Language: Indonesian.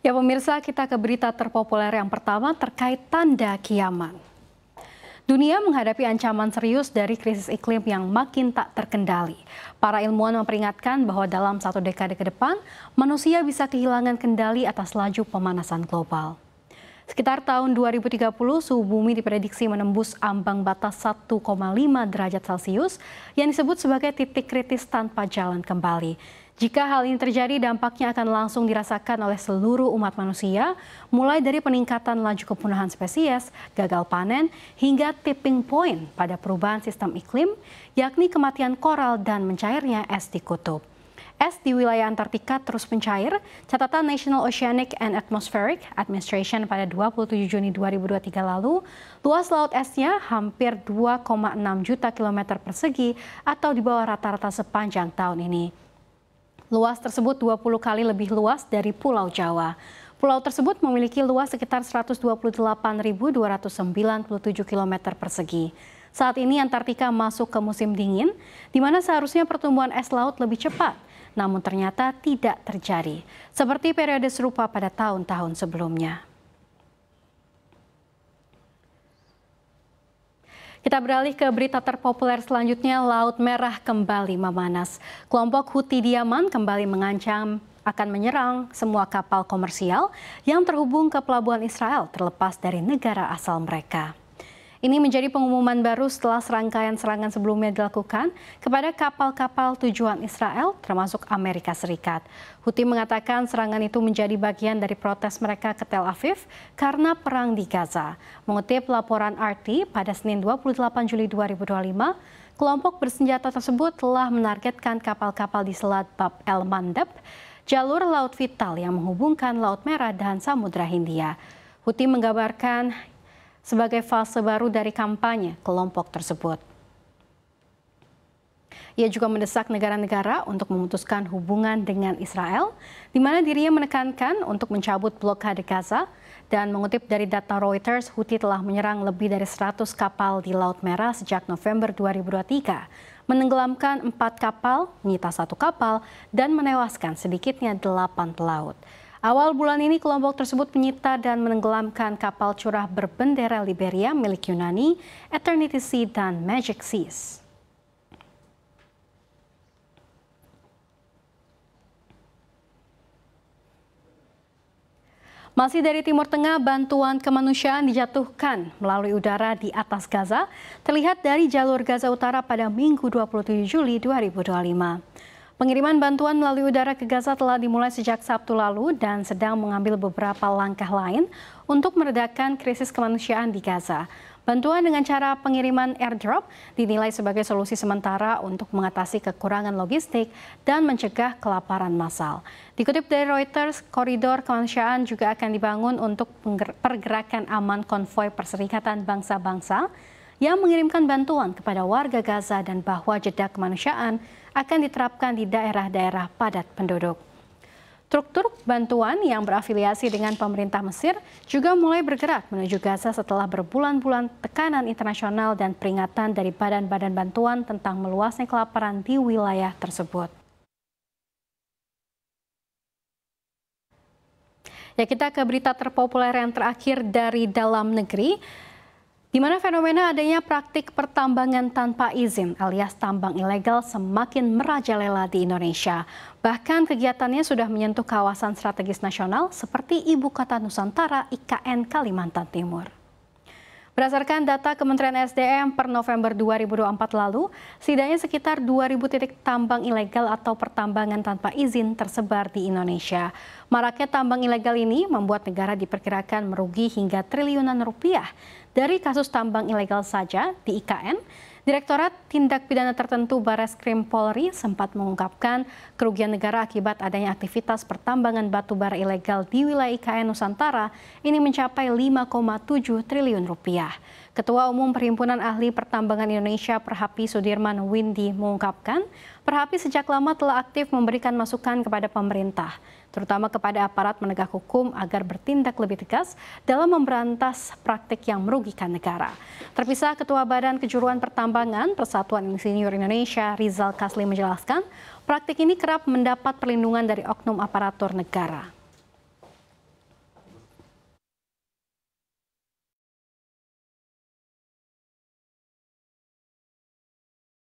Ya pemirsa, kita ke berita terpopuler yang pertama terkait tanda kiamat. Dunia menghadapi ancaman serius dari krisis iklim yang makin tak terkendali. Para ilmuwan memperingatkan bahwa dalam 1 dekade ke depan, manusia bisa kehilangan kendali atas laju pemanasan global. Sekitar tahun 2030, suhu bumi diprediksi menembus ambang batas 1,5 derajat Celcius yang disebut sebagai titik kritis tanpa jalan kembali. Jika hal ini terjadi, dampaknya akan langsung dirasakan oleh seluruh umat manusia, mulai dari peningkatan laju kepunahan spesies, gagal panen, hingga tipping point pada perubahan sistem iklim, yakni kematian koral dan mencairnya es di kutub. Es di wilayah Antartika terus mencair. Catatan National Oceanic and Atmospheric Administration pada 27 Juni 2023 lalu, luas laut esnya hampir 2,6 juta kilometer persegi atau di bawah rata-rata sepanjang tahun ini. Luas tersebut 20 kali lebih luas dari Pulau Jawa. Pulau tersebut memiliki luas sekitar 128.297 km persegi. Saat ini Antartika masuk ke musim dingin, di mana seharusnya pertumbuhan es laut lebih cepat. Namun ternyata tidak terjadi, seperti periode serupa pada tahun-tahun sebelumnya. Kita beralih ke berita terpopuler selanjutnya, Laut Merah kembali memanas. Kelompok Houthi di Yaman kembali mengancam akan menyerang semua kapal komersial yang terhubung ke pelabuhan Israel terlepas dari negara asal mereka. Ini menjadi pengumuman baru setelah serangkaian serangan sebelumnya dilakukan kepada kapal-kapal tujuan Israel termasuk Amerika Serikat. Houthi mengatakan serangan itu menjadi bagian dari protes mereka ke Tel Aviv karena perang di Gaza. Mengutip laporan RT pada Senin 28 Juli 2025, kelompok bersenjata tersebut telah menargetkan kapal-kapal di Selat Bab el-Mandeb, jalur laut vital yang menghubungkan Laut Merah dan Samudra Hindia. Houthi menggambarkan sebagai fase baru dari kampanye kelompok tersebut. Ia juga mendesak negara-negara untuk memutuskan hubungan dengan Israel, di mana dirinya menekankan untuk mencabut blokade Gaza, dan mengutip dari data Reuters, Houthi telah menyerang lebih dari 100 kapal di Laut Merah sejak November 2023, menenggelamkan 4 kapal, menyita 1 kapal, dan menewaskan sedikitnya 8 pelaut. Awal bulan ini kelompok tersebut menyita dan menenggelamkan kapal curah berbendera Liberia milik Yunani, Eternity Sea dan Magic Seas. Masih dari Timur Tengah, bantuan kemanusiaan dijatuhkan melalui udara di atas Gaza, terlihat dari jalur Gaza Utara pada Minggu 27 Juli 2025. Pengiriman bantuan melalui udara ke Gaza telah dimulai sejak Sabtu lalu dan sedang mengambil beberapa langkah lain untuk meredakan krisis kemanusiaan di Gaza. Bantuan dengan cara pengiriman airdrop dinilai sebagai solusi sementara untuk mengatasi kekurangan logistik dan mencegah kelaparan massal. Dikutip dari Reuters, koridor kemanusiaan juga akan dibangun untuk pergerakan aman konvoi Perserikatan Bangsa-Bangsa yang mengirimkan bantuan kepada warga Gaza dan bahwa jeda kemanusiaan akan diterapkan di daerah-daerah padat penduduk. Truk-truk bantuan yang berafiliasi dengan pemerintah Mesir juga mulai bergerak menuju Gaza setelah berbulan-bulan tekanan internasional dan peringatan dari badan-badan bantuan tentang meluasnya kelaparan di wilayah tersebut. Ya, kita ke berita terpopuler yang terakhir dari dalam negeri, di mana fenomena adanya praktik pertambangan tanpa izin alias tambang ilegal semakin merajalela di Indonesia. Bahkan kegiatannya sudah menyentuh kawasan strategis nasional seperti Ibu Kota Nusantara IKN Kalimantan Timur. Berdasarkan data Kementerian SDM per November 2024 lalu, setidaknya sekitar 2.000 titik tambang ilegal atau pertambangan tanpa izin tersebar di Indonesia. Maraknya tambang ilegal ini membuat negara diperkirakan merugi hingga triliunan rupiah. Dari kasus tambang ilegal saja di IKN, Direktorat Tindak Pidana Tertentu Bareskrim Polri sempat mengungkapkan kerugian negara akibat adanya aktivitas pertambangan batu bara ilegal di wilayah IKN Nusantara ini mencapai 5,7 triliun rupiah. Ketua Umum Perhimpunan Ahli Pertambangan Indonesia Perhapi Sudirman Windy mengungkapkan, Perhapi sejak lama telah aktif memberikan masukan kepada pemerintah, terutama kepada aparat penegak hukum agar bertindak lebih tegas dalam memberantas praktik yang merugikan negara. Terpisah Ketua Badan Kejuruan Pertambangan Persatuan Insinyur Indonesia Rizal Kasli menjelaskan, praktik ini kerap mendapat perlindungan dari oknum aparatur negara.